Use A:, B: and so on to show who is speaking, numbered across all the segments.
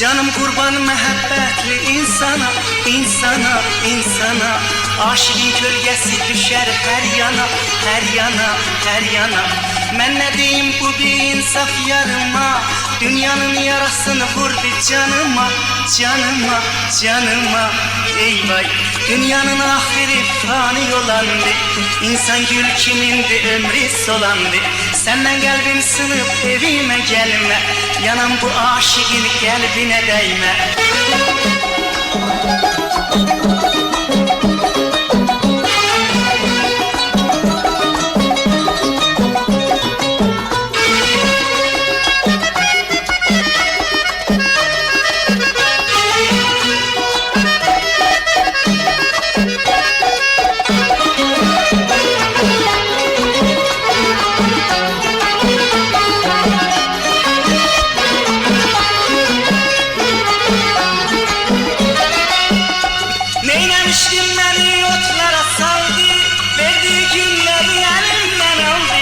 A: Canım kurban mehabbetli insana, insana, insana. Aşığın kölgesi düşer her yana, her yana, her yana. Ben ne diyeyim bu bir insaf yarıma, dünyanın yarasını vurdu canıma, canıma, canıma. Ey vay, dünyanın ahiri fani olandı. İnsan gül kimindi, ömrü solandı. Senden kalbim sınıp evime gelme, yanam bu aşığın kalbine değme. Neylemiştim beni otlara saldı, verdiği günleri elimden aldı.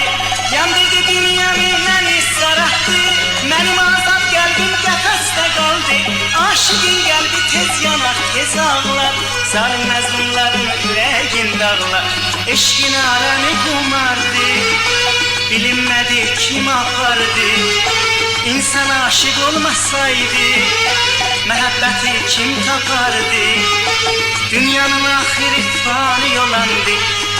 A: Yandırdı dünyamı beni sararttı, benim azap kalbim kafeste kaldı. Aşığın kalbi tez yanar, tez ağlar, zalim mezlumların yüreğin dağlar. Eşkin alemi kumardı, bilinmedi kim apardı. İnsan aşık olmasaydı, mehabbeti kim tapardı? Dünyanın ahiri fani olandı.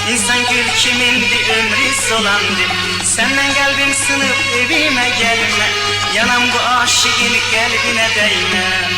A: İnsan gül kimindi, ömrü solandı. Senden kalbim sınıp evime gelme, yanam bu aşığın kalbine değme.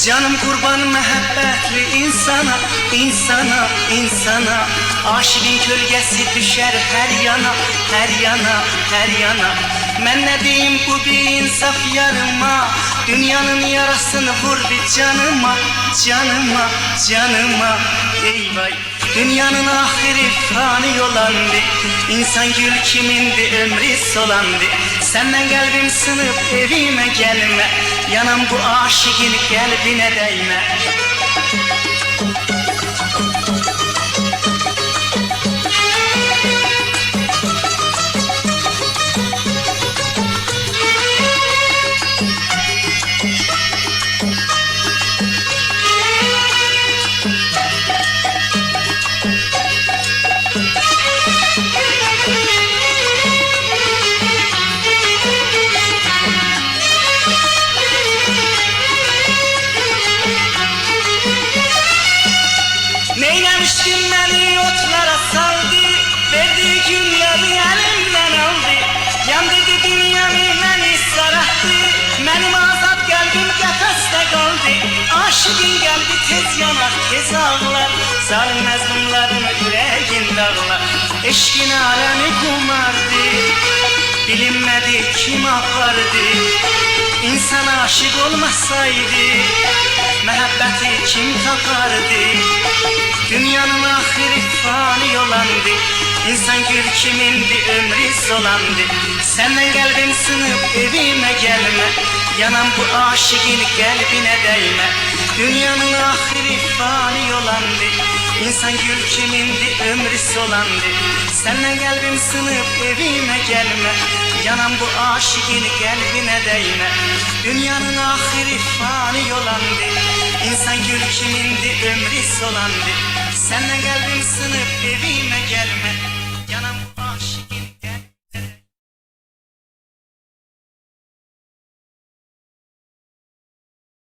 A: Canım kurban mehabbetli insana, insana, insana. Aşığın kölgesi düşer her yana, her yana, her yana. Ben ne diyeyim bu bir insaf yarıma, dünyanın yarasını vurdu canıma, canıma, canıma. Ey vay, dünyanın ahiri fani olandı. İnsan gül kimindi, ömrü solandı. Senden kalbim sınıp evime gelme, yanam bu aşığın kalbine değme. Neylemiştim beni otlara saldı, verdiği günleri elimden aldı. Yandırdı dünyamı beni sararttı, benim azap kalbim kafeste kaldı. Aşığın kalbi tez yanar, tez ağlar, zalim mezlumların yüreğin dağlar. Eşkin alemi kumardı, bilinmedi kim apardı. İnsan aşık olmasaydı, mehabbeti kim tapardı? Dünyanın ahiri fani olandı. İnsan gül kimindi, ömrü solandı. Senden kalbim sınıp evime gelme, yanam bu aşığın kalbine değme. Dünyanın ahiri fani olandı. İnsan gül kimindi, ömrü solandı. Senden kalbim sınıp evime gelme, yanam bu aşığın kalbine değme. Dünyanın ahiri fani olandı. İnsan gül kimindi, ömrü solandı. Senden kalbim sınıp evime gelme, yanam